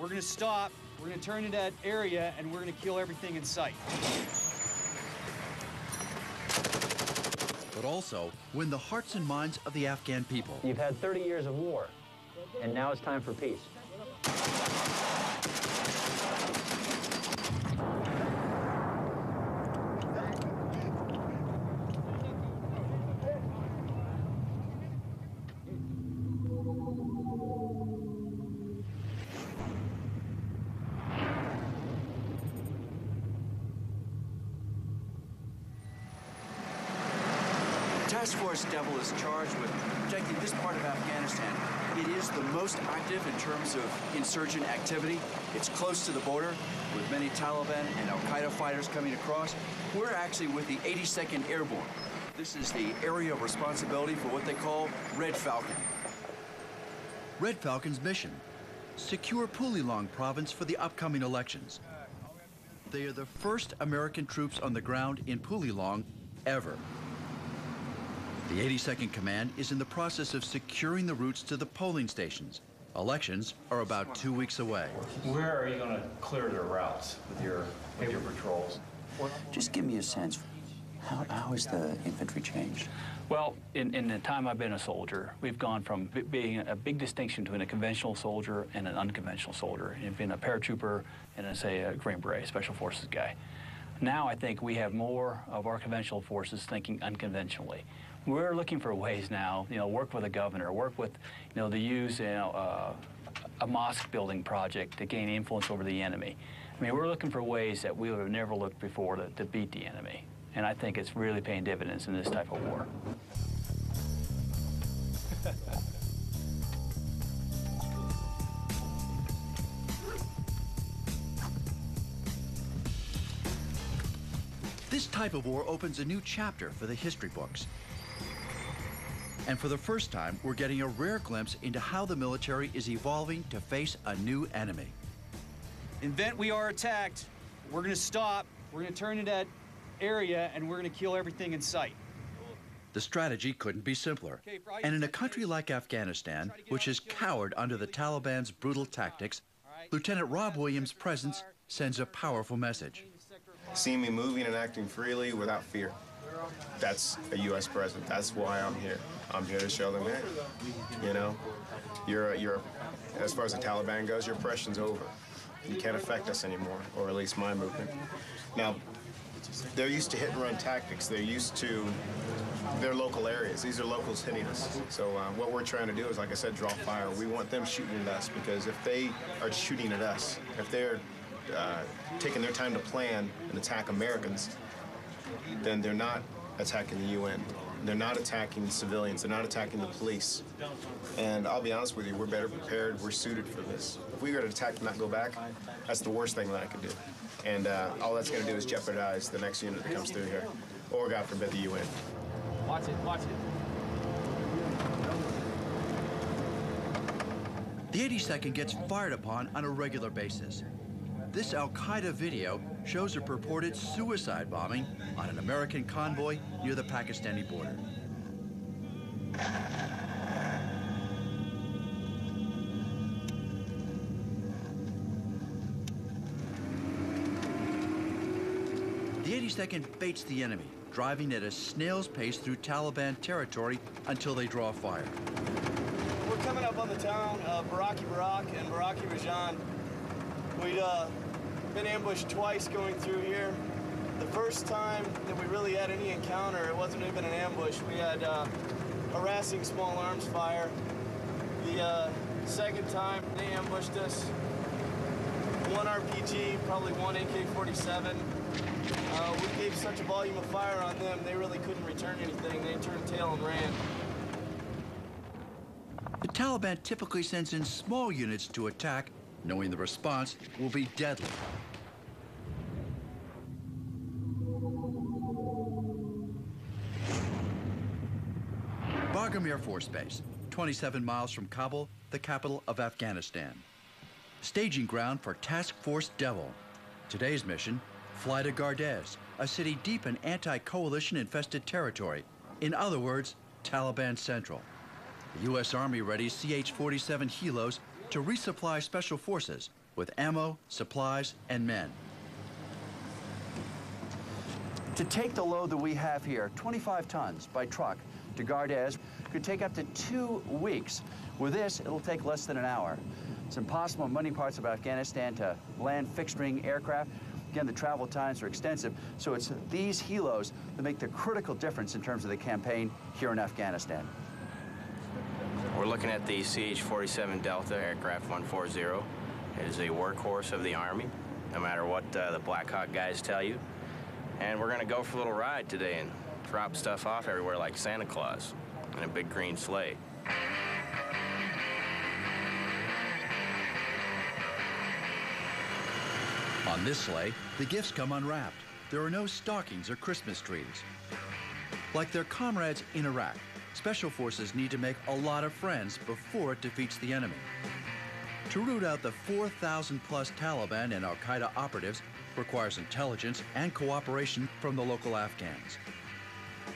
we're going to stop, we're going to turn into that area, and we're going to kill everything in sight. But also win the hearts and minds of the Afghan people. You've had 30 years of war, and now it's time for peace. Task Force Devil is charged with protecting this part of Afghanistan. It is the most active in terms of insurgent activity. It's close to the border with many Taliban and Al-Qaeda fighters coming across. We're actually with the 82nd Airborne. This is the area of responsibility for what they call Red Falcon. Red Falcon's mission: secure Pulilong province for the upcoming elections. They are the first American troops on the ground in Pulilong ever. The 82nd Command is in the process of securing the routes to the polling stations. Elections are about 2 weeks away. Where are you going to clear the routes with your patrols? Just give me a sense. How has the infantry changed? Well, in the time I've been a soldier, we've gone from being a big distinction between a conventional soldier and an unconventional soldier. You've been a paratrooper and, say, a Green Beret, Special Forces guy. Now I think we have more of our conventional forces thinking unconventionally. We're looking for ways now, work with a governor, work with, to use, a mosque building project to gain influence over the enemy. I mean, we're looking for ways that we would have never looked before to beat the enemy. And I think it's really paying dividends in this type of war. This type of war opens a new chapter for the history books. And for the first time, we're getting a rare glimpse into how the military is evolving to face a new enemy. In the event we are attacked, we're going to stop, we're going to turn into that area, and we're going to kill everything in sight. The strategy couldn't be simpler. And in a country like Afghanistan, which is cowered under the Taliban's brutal tactics, Lieutenant Rob Williams' presence sends a powerful message. See me moving and acting freely without fear. That's a U.S. president. That's why I'm here. I'm here to show them, hey, you're as far as the Taliban goes, your oppression's over. You can't affect us anymore, or at least my movement. Now, they're used to hit-and-run tactics. They're used to their local areas. These are locals hitting us. So what we're trying to do is, like I said, draw fire. We want them shooting at us, because if they are shooting at us, if they're taking their time to plan and attack Americans, then they're not attacking the UN. They're not attacking civilians. They're not attacking the police. And I'll be honest with you, we're better prepared. We're suited for this. If we were to attack and not go back, that's the worst thing that I could do. And all that's going to do is jeopardize the next unit that comes through here, or, God forbid, the UN. Watch it, watch it. The 82nd gets fired upon on a regular basis. This Al-Qaeda video shows a purported suicide bombing on an American convoy near the Pakistani border. The 82nd baits the enemy, driving at a snail's pace through Taliban territory until they draw fire. We're coming up on the town of Baraki Barak and Baraki Rajan. We'd been ambushed twice going through here. The first time that we really had any encounter, it wasn't even an ambush. We had harassing small arms fire. The second time, they ambushed us. One RPG, probably one AK-47. We gave such a volume of fire on them, they really couldn't return anything. They turned tail and ran. The Taliban typically sends in small units to attack, knowing the response will be deadly. Bagram Air Force Base, 27 miles from Kabul, the capital of Afghanistan. Staging ground for Task Force Devil. Today's mission, fly to Gardez, a city deep in anti-coalition infested territory. In other words, Taliban Central. The U.S. Army readies CH-47 helos to resupply special forces with ammo, supplies, and men. To take the load that we have here, 25 tons by truck to Gardez, could take up to 2 weeks. With this, it'll take less than an hour. It's impossible in many parts of Afghanistan to land fixed-wing aircraft. Again, the travel times are extensive, so it's these helos that make the critical difference in terms of the campaign here in Afghanistan. We're looking at the CH-47 Delta Aircraft 140. It is a workhorse of the Army, no matter what the Black Hawk guys tell you. And we're gonna go for a little ride today and drop stuff off everywhere like Santa Claus in a big green sleigh. On this sleigh, the gifts come unwrapped. There are no stockings or Christmas trees. Like their comrades in Iraq, Special Forces need to make a lot of friends before it defeats the enemy. To root out the 4,000-plus Taliban and al-Qaeda operatives requires intelligence and cooperation from the local Afghans.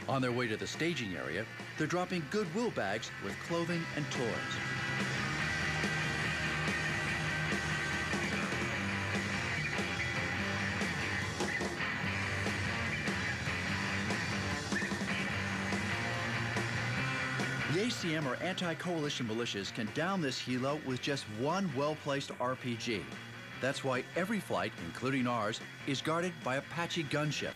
On their way to the staging area, they're dropping goodwill bags with clothing and toys. The ACM, or anti-coalition militias, can down this helo with just one well-placed RPG. That's why every flight, including ours, is guarded by Apache gunships.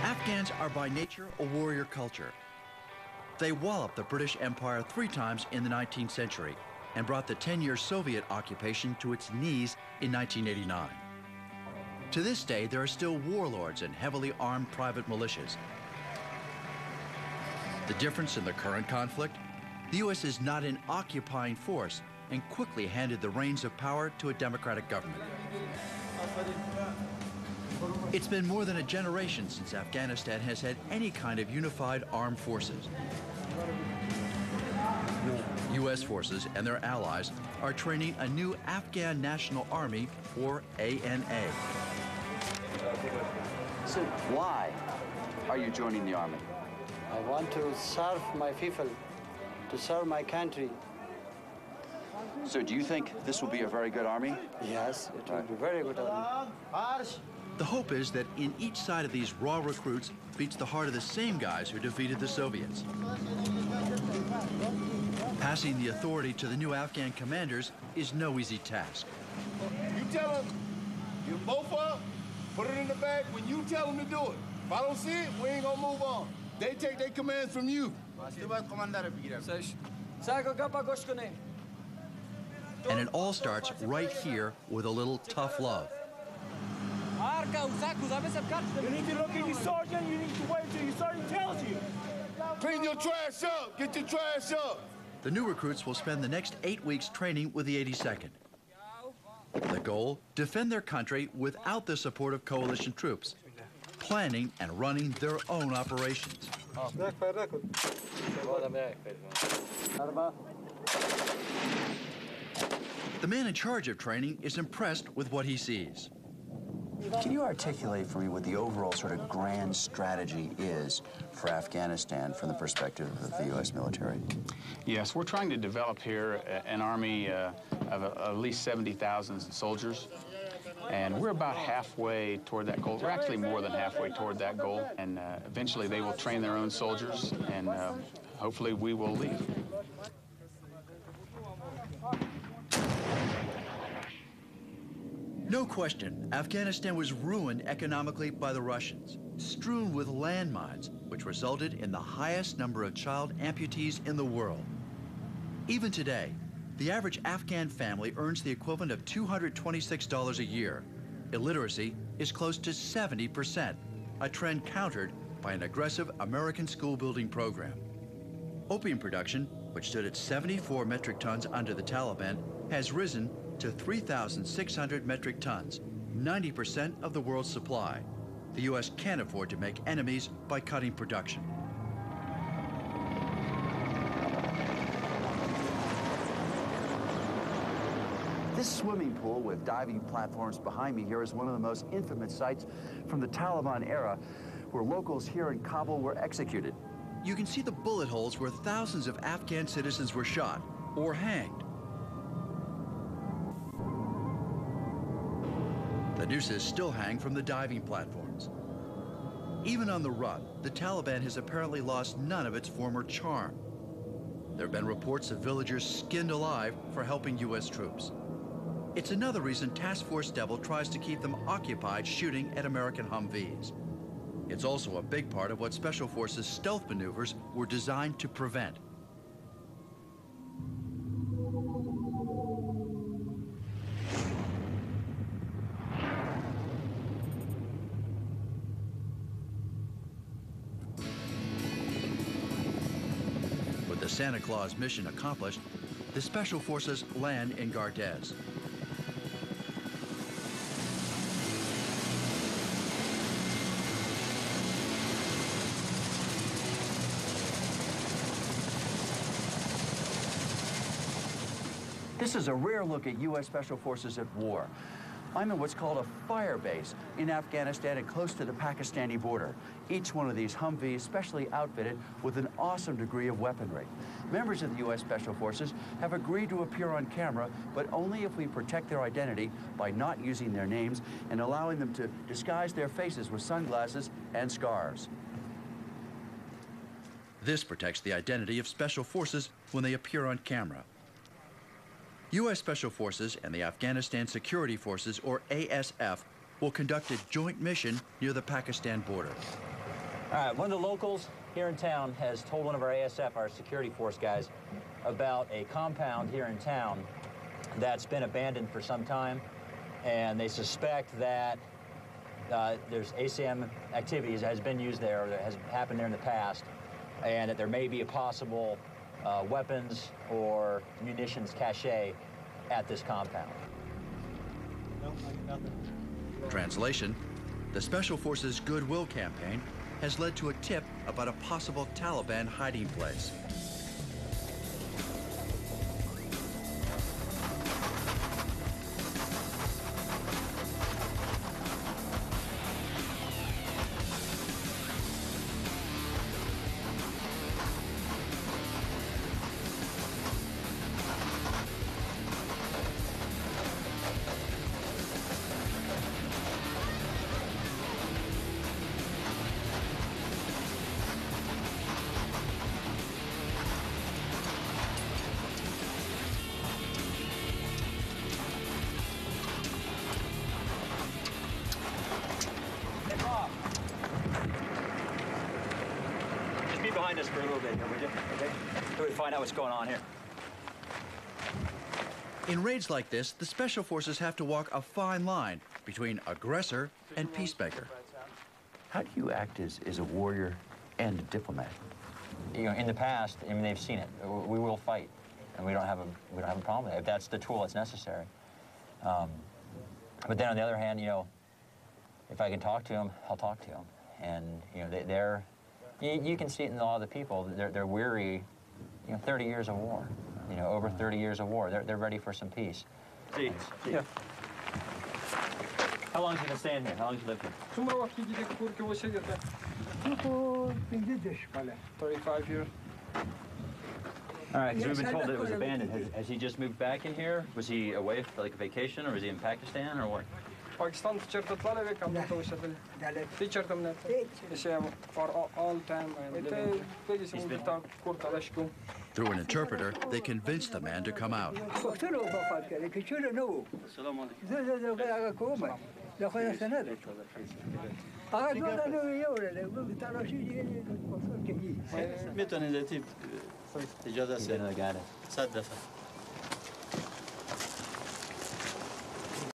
Afghans are by nature a warrior culture. They walloped the British Empire 3 times in the 19th century and brought the 10-year Soviet occupation to its knees in 1989. To this day, there are still warlords and heavily armed private militias. The difference in the current conflict? The U.S. is not an occupying force and quickly handed the reins of power to a democratic government. It's been more than a generation since Afghanistan has had any kind of unified armed forces. U.S. forces and their allies are training a new Afghan National Army, or ANA. So why are you joining the Army? I want to serve my people, to serve my country. So do you think this will be a very good army? Yes, it will be very good army. The hope is that in each side of these raw recruits beats the heart of the same guys who defeated the Soviets. Passing the authority to the new Afghan commanders is no easy task. You tell them, you both up, put it in the bag when you tell them to do it. If I don't see it, we ain't gonna move on. They take their commands from you. And it all starts right here with a little tough love. You need to look at your sergeant, you need to wait till your sergeant tells you. Clean your trash up, get your trash up. The new recruits will spend the next 8 weeks training with the 82nd. The goal, defend their country without the support of coalition troops, planning and running their own operations. The man in charge of training is impressed with what he sees. Can you articulate for me what the overall sort of grand strategy is for Afghanistan from the perspective of the U.S. military? Yes, we're trying to develop here an army of at least 70,000 soldiers, and we're about halfway toward that goal. We're actually more than halfway toward that goal, and eventually they will train their own soldiers, and hopefully we will leave. No question, Afghanistan was ruined economically by the Russians, strewn with landmines, which resulted in the highest number of child amputees in the world. Even today, the average Afghan family earns the equivalent of $226 a year. Illiteracy is close to 70%, a trend countered by an aggressive American school building program. Opium production, which stood at 74 metric tons under the Taliban, has risen to 3,600 metric tons, 90% of the world's supply. The U.S. can't afford to make enemies by cutting production. This swimming pool with diving platforms behind me here is one of the most infamous sites from the Taliban era where locals here in Kabul were executed. You can see the bullet holes where thousands of Afghan citizens were shot or hanged. The nooses still hang from the diving platforms. Even on the run, the Taliban has apparently lost none of its former charm. There have been reports of villagers skinned alive for helping U.S. troops. It's another reason Task Force Devil tries to keep them occupied shooting at American Humvees. It's also a big part of what Special Forces stealth maneuvers were designed to prevent. With the Santa Claus mission accomplished, the Special Forces land in Gardez. This is a rare look at U.S. Special Forces at war. I'm in what's called a fire base in Afghanistan and close to the Pakistani border. Each one of these Humvees specially outfitted with an awesome degree of weaponry. Members of the U.S. Special Forces have agreed to appear on camera, but only if we protect their identity by not using their names and allowing them to disguise their faces with sunglasses and scarves. This protects the identity of Special Forces when they appear on camera. U.S. Special Forces and the Afghanistan Security Forces, or ASF, will conduct a joint mission near the Pakistan border. All right, one of the locals here in town has told one of our ASF, our security force guys, about a compound here in town that's been abandoned for some time, and they suspect that there's ACM activities that has been used there, or that has happened there in the past, and that there may be a possible weapons or munitions cache at this compound. Translation: the Special Forces Goodwill campaign has led to a tip about a possible Taliban hiding place. Behind us for a little bit here, would you? Okay? So we find out what's going on here. In raids like this, the Special Forces have to walk a fine line between aggressor and peacemaker. How do you act as a warrior and a diplomat? You know, in the past, I mean, they've seen it. We will fight, and we don't have a problem with it if that's the tool that's necessary. But then on the other hand, you know, if I can talk to them, I'll talk to them, and you know, you can see it in a lot of the people. They're weary, you know, 30 years of war. You know, over 30 years of war. They're ready for some peace. See. Yeah. How long have you been staying here? How long have you lived here? 35 years. All right, because we've been told that it was abandoned. Has he just moved back in here? Was he away for like a vacation, or was he in Pakistan, or what? Pakistan teacher طالع كم توصل teacher تمنا for all time. Through an interpreter, they convince the man to come out.